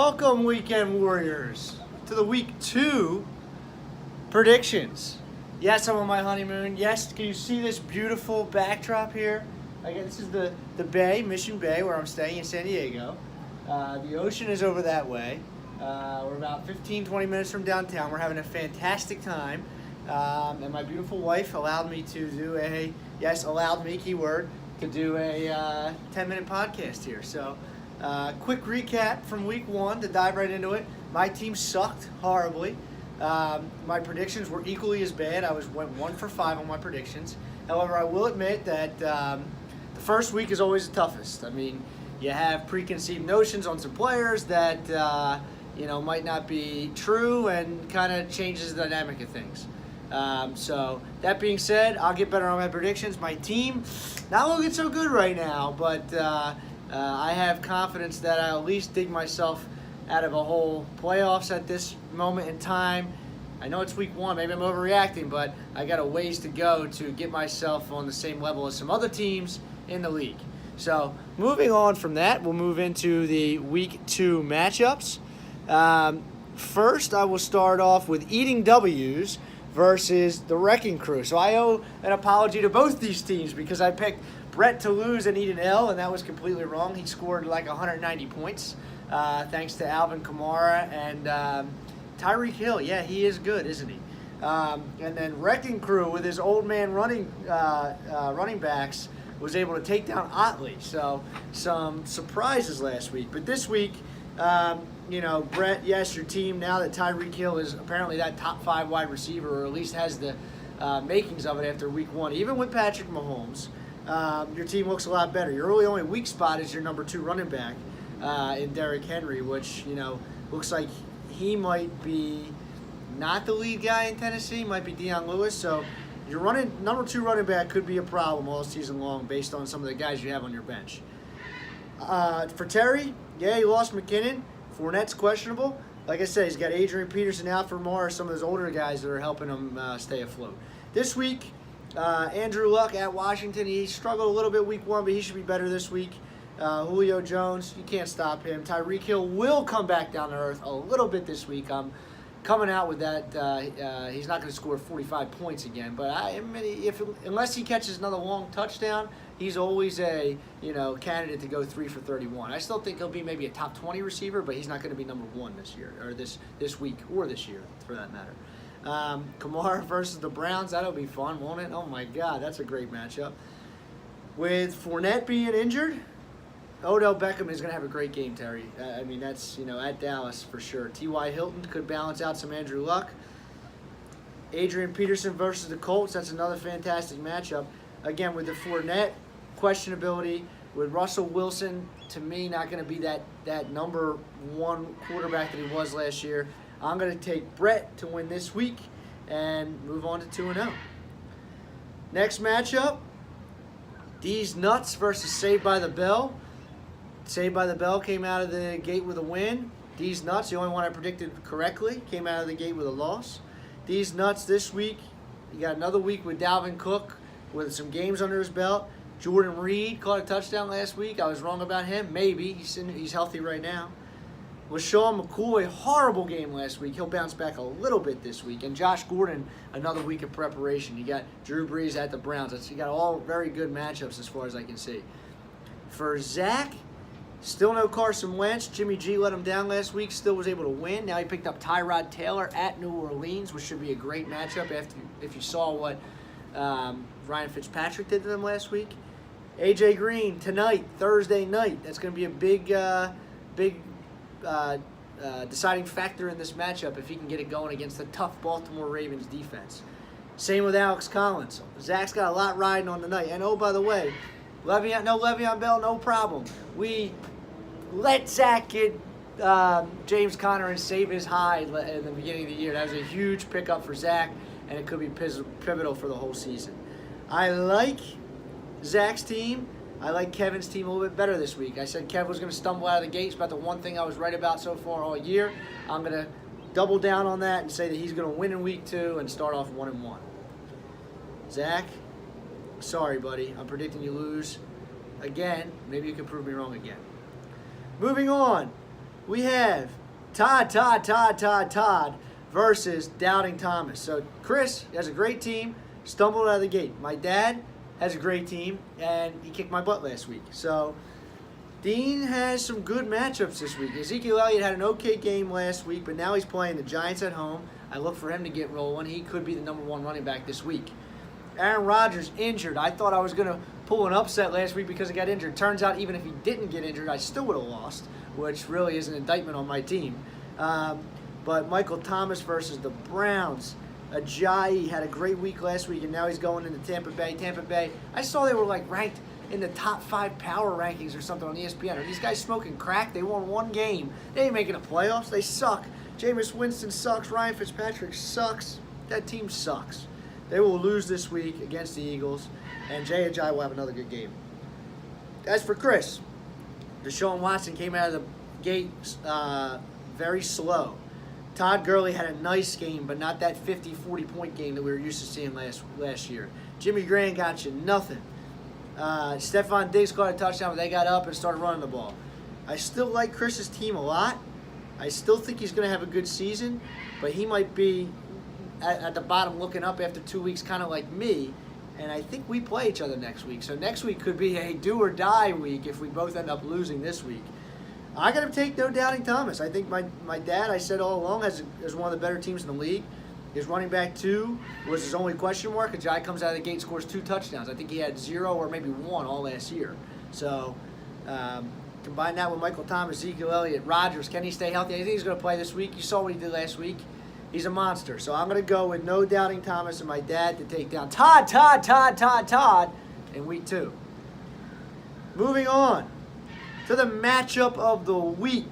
Welcome, Weekend Warriors, to the Week 2 predictions. Yes, I'm on my honeymoon. Yes, can you see this beautiful backdrop here? Again, this is the Bay, Mission Bay, where I'm staying in San Diego. The ocean is over that way. We're about 15, 20 minutes from downtown. We're having a fantastic time. And my beautiful wife allowed me to do keyword, to do a 10-minute podcast here. So, quick recap from week 1 to dive right into it. My team sucked horribly. My predictions were equally as bad. I went 1 for 5 on my predictions. However, I will admit that the first week is always the toughest. I mean, you have preconceived notions on some players that might not be true and kind of changes the dynamic of things. So that being said, I'll get better on my predictions. My team not looking so good right now, but I have confidence that I'll at least dig myself out of a whole playoffs at this moment in time. I know it's week 1, maybe I'm overreacting, but I got a ways to go to get myself on the same level as some other teams in the league. So moving on from that, we'll move into the week 2 matchups. First, I will start off with Eating W's versus the Wrecking Crew. So I owe an apology to both these teams because I picked Brett to lose and eat an L, and that was completely wrong. He scored like 190 points thanks to Alvin Kamara and Tyreek Hill. Yeah, he is good, isn't he? And then Wrecking Crew with his old man running backs was able to take down Otley. So some surprises last week. But this week, Brett, yes, your team, now that Tyreek Hill is apparently that top 5 wide receiver, or at least has the makings of it after week 1, even with Patrick Mahomes, your team looks a lot better. Your really only weak spot is your number 2 running back in Derrick Henry, which, looks like he might be not the lead guy in Tennessee, might be Dion Lewis. So your number 2 running back could be a problem all season long based on some of the guys you have on your bench. For Terry, yeah, he lost McKinnon. Fournette's questionable. Like I said, he's got Adrian Peterson, Alfred Morris, some of those older guys that are helping him stay afloat. This week, Andrew Luck at Washington. He struggled a little bit week 1, but he should be better this week. Julio Jones, you can't stop him. Tyreek Hill will come back down to earth a little bit this week. I'm coming out with that. He's not going to score 45 points again, but unless he catches another long touchdown, he's always a candidate to go 3 for 31. I still think he'll be maybe a top 20 receiver, but he's not going to be number 1 this year, or this week, or this year for that matter. Kamara versus the Browns, that'll be fun, won't it? Oh my God, that's a great matchup. With Fournette being injured, Odell Beckham is going to have a great game, Terry. That's, at Dallas for sure. T.Y. Hilton could balance out some Andrew Luck. Adrian Peterson versus the Colts, that's another fantastic matchup. Again, with the Fournette questionability, with Russell Wilson, to me, not going to be that number 1 quarterback that he was last year. I'm going to take Brett to win this week and move on to 2-0. Next matchup, D's Nuts versus Saved by the Bell. Saved by the Bell came out of the gate with a win. D's Nuts, the only one I predicted correctly, came out of the gate with a loss. D's Nuts this week, you got another week with Dalvin Cook with some games under his belt. Jordan Reed caught a touchdown last week. I was wrong about him. Maybe. He's healthy right now. LaShawn McCoy, horrible game last week. He'll bounce back a little bit this week. And Josh Gordon, another week of preparation. You got Drew Brees at the Browns. You got all very good matchups as far as I can see. For Zach, still no Carson Wentz. Jimmy G let him down last week. Still was able to win. Now he picked up Tyrod Taylor at New Orleans, which should be a great matchup if you saw what Ryan Fitzpatrick did to them last week. AJ Green tonight, Thursday night. That's going to be a big deciding factor in this matchup if he can get it going against the tough Baltimore Ravens defense. Same with Alex Collins. Zach's got a lot riding on tonight. And oh, by the way, Le'Veon Bell, no problem. We let Zach get James Conner and save his hide in the beginning of the year. That was a huge pickup for Zach, and it could be pivotal for the whole season. I like Zach's team. I like Kevin's team a little bit better this week. I said Kev was going to stumble out of the gate. It's about the one thing I was right about so far all year. I'm going to double down on that and say that he's going to win in week 2 and start off 1-1. Zach, sorry, buddy. I'm predicting you lose again. Maybe you can prove me wrong again. Moving on. we have Todd versus Doubting Thomas. So Chris has a great team, stumbled out of the gate. My dad has a great team, and he kicked my butt last week. So Dean has some good matchups this week. Ezekiel Elliott had an okay game last week, but now he's playing the Giants at home. I look for him to get rolling. He could be the number 1 running back this week. Aaron Rodgers injured. I thought I was going to pull an upset last week because he got injured. Turns out even if he didn't get injured, I still would have lost, which really is an indictment on my team. But Michael Thomas versus the Browns. Ajayi had a great week last week, and now he's going into Tampa Bay. Tampa Bay, I saw they were like ranked in the top 5 power rankings or something on ESPN. Are these guys smoking crack? They won 1 game. They ain't making the playoffs. They suck. Jameis Winston sucks. Ryan Fitzpatrick sucks. That team sucks. They will lose this week against the Eagles, and Jay Ajayi will have another good game. As for Chris, Deshaun Watson came out of the gate very slow. Todd Gurley had a nice game, but not that 50, 40-point game that we were used to seeing last year. Jimmy Graham got you nothing. Stephon Diggs caught a touchdown, but they got up and started running the ball. I still like Chris's team a lot. I still think he's going to have a good season, but he might be at the bottom looking up after 2 weeks, kind of like me, and I think we play each other next week. So next week could be a do-or-die week if we both end up losing this week. I got to take no Doubting Thomas. I think my dad, I said all along, is one of the better teams in the league. His running back 2 was his only question mark. Ajayi comes out of the gate, scores 2 touchdowns. I think he had 0 or maybe 1 all last year. So combine that with Michael Thomas, Ezekiel Elliott, Rodgers. Can he stay healthy? I think he's going to play this week. You saw what he did last week. He's a monster. So I'm going to go with no Doubting Thomas and my dad to take down Todd in week 2. Moving on to the matchup of the week.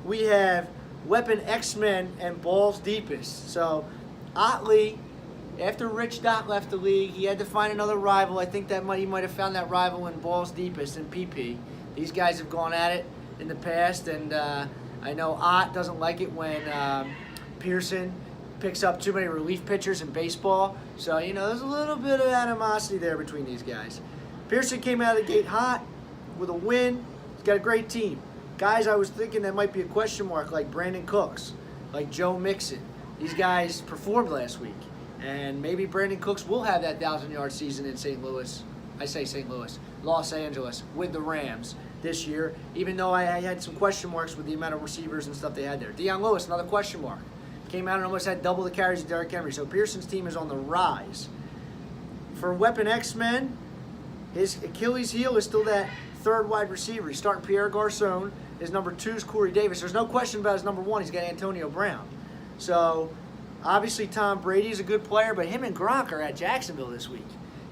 We have Weapon X-Men and Balls Deepest. So Otley, after Rich Dot left the league, he had to find another rival. I think he might have found that rival in Balls Deepest and PP. These guys have gone at it in the past, and I know Ott doesn't like it when Pearson picks up too many relief pitchers in baseball. So, there's a little bit of animosity there between these guys. Pearson came out of the gate hot with a win. He's got a great team. Guys I was thinking that might be a question mark, like Brandon Cooks, like Joe Mixon. These guys performed last week. And maybe Brandon Cooks will have that 1,000-yard season in St. Louis. I say St. Louis. Los Angeles with the Rams this year, even though I had some question marks with the amount of receivers and stuff they had there. Deion Lewis, another question mark. Came out and almost had double the carries of Derrick Henry. So Pearson's team is on the rise. For Weapon X-Men, his Achilles heel is still that 3rd wide receiver. He's starting Pierre Garçon. His number 2 is Corey Davis. There's no question about his number 1. He's got Antonio Brown. So obviously Tom Brady's a good player, but him and Gronk are at Jacksonville this week.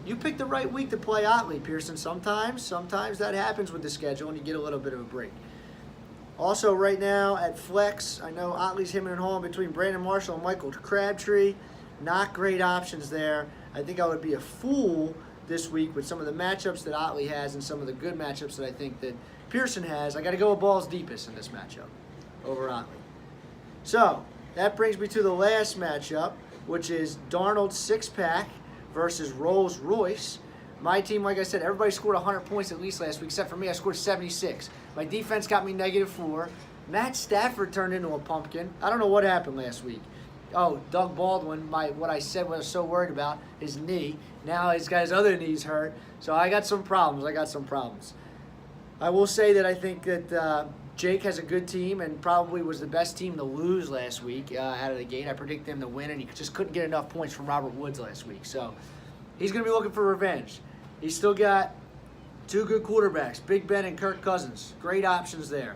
You pick the right week to play Otley, Pearson. Sometimes that happens with the schedule, and you get a little bit of a break. Also, right now at flex, I know Otley's hemming and hawing between Brandon Marshall and Michael Crabtree. Not great options there. I think I would be a fool this week with some of the matchups that Otley has and some of the good matchups that I think that Pearson has. I got to go with Balls Deepest in this matchup over Otley. So that brings me to the last matchup, which is Darnold's 6-pack versus Rolls Royce. My team, like I said, everybody scored 100 points at least last week, except for me. I scored 76. My defense got me -4. Matt Stafford turned into a pumpkin. I don't know what happened last week. Oh, Doug Baldwin, what I said what I was so worried about, his knee. Now he's got his other knees hurt. So I got some problems. I will say that I think that Jake has a good team and probably was the best team to lose last week out of the gate. I predict them to win, and he just couldn't get enough points from Robert Woods last week. So he's going to be looking for revenge. He's still got 2 good quarterbacks, Big Ben and Kirk Cousins. Great options there.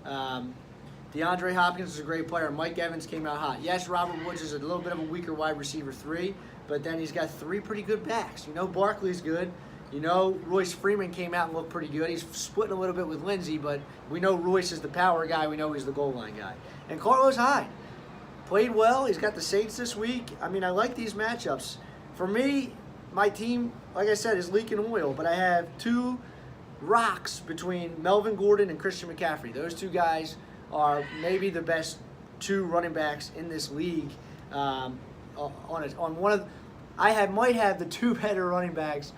DeAndre Hopkins is a great player. Mike Evans came out hot. Yes, Robert Woods is a little bit of a weaker wide receiver 3, but then he's got 3 pretty good backs. Barkley's good. Royce Freeman came out and looked pretty good. He's splitting a little bit with Lindsey, but we know Royce is the power guy. We know he's the goal line guy. And Carlos Hyde played well. He's got the Saints this week. I like these matchups. For me, my team, like I said, is leaking oil, but I have 2 rocks between Melvin Gordon and Christian McCaffrey. Those 2 guys are maybe the best 2 running backs in this league. I might have the 2 better running backs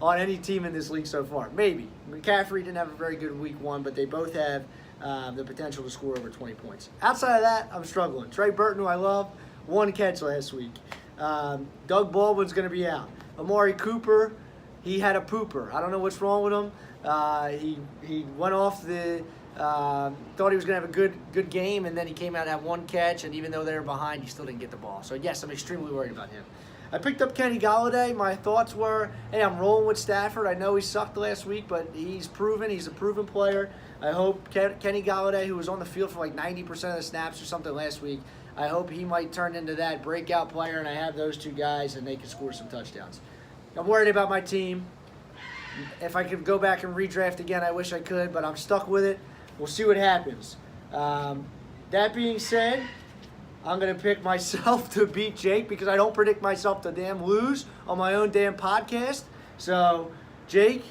on any team in this league so far. Maybe. McCaffrey didn't have a very good week 1, but they both have the potential to score over 20 points. Outside of that, I'm struggling. Trey Burton, who I love, 1 catch last week. Doug Baldwin's going to be out. Amari Cooper, he had a pooper. I don't know what's wrong with him. He went off the thought he was going to have a good game, and then he came out and had 1 catch, and even though they were behind, he still didn't get the ball. So, yes, I'm extremely worried about him. I picked up Kenny Golladay. My thoughts were, hey, I'm rolling with Stafford. I know he sucked last week, but he's proven. He's a proven player. I hope Kenny Golladay, who was on the field for like 90% of the snaps or something last week, I hope he might turn into that breakout player, and I have those 2 guys, and they can score some touchdowns. I'm worried about my team. If I could go back and redraft again, I wish I could, but I'm stuck with it. We'll see what happens. That being said, I'm going to pick myself to beat Jake because I don't predict myself to damn lose on my own damn podcast. So, Jake,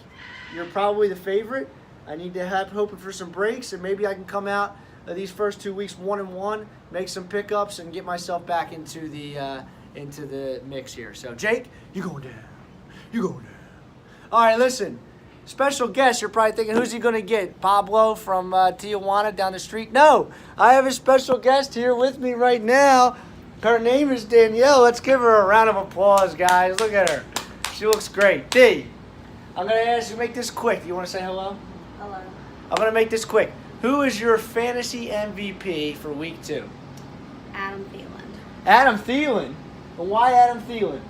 you're probably the favorite. I need to have hoping for some breaks, and maybe I can come out these first 2 weeks 1-1, make some pickups, and get myself back into the mix here. So, Jake, you going down. You going down. All right, listen. Special guest, you're probably thinking, who's he going to get? Pablo from Tijuana down the street? No, I have a special guest here with me right now. Her name is Danielle. Let's give her a round of applause, guys. Look at her. She looks great. D, I'm going to ask you to make this quick. You want to say hello? Hello. I'm going to make this quick. Who is your fantasy MVP for week 2? Adam Thielen. Adam Thielen? And why Adam Thielen?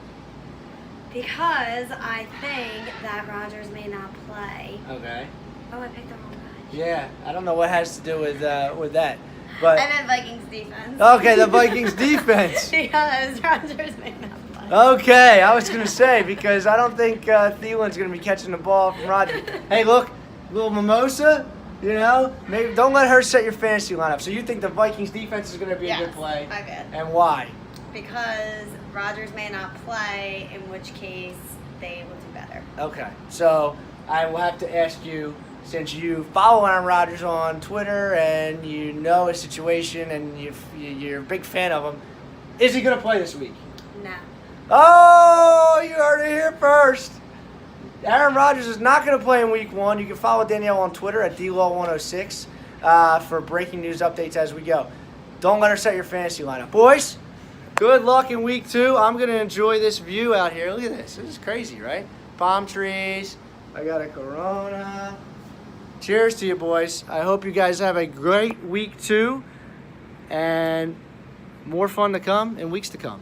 Because I think that Rodgers may not play. Okay. Oh, I picked the wrong guy. Yeah, I don't know what has to do with that. But I meant Vikings defense. okay, the Vikings defense. Because Rodgers may not play. Okay, I was going to say, because I don't think Thielen's going to be catching the ball from Rodgers. Hey, look, little mimosa, you know, maybe don't let her set your fantasy lineup. So you think the Vikings defense is going to be a good play? I did. And why? Because Rodgers may not play, in which case they will do better. Okay, so I will have to ask you, since you follow Aaron Rodgers on Twitter and you know his situation and you're a big fan of him, is he going to play this week? No. Oh, you heard it here first. Aaron Rodgers is not going to play in week 1. You can follow Danielle on Twitter at DLaw106 for breaking news updates as we go. Don't let her set your fantasy lineup. Boys, good luck in week 2. I'm going to enjoy this view out here. Look at this. This is crazy, right? Palm trees. I got a Corona. Cheers to you, boys. I hope you guys have a great week 2 and more fun to come in weeks to come.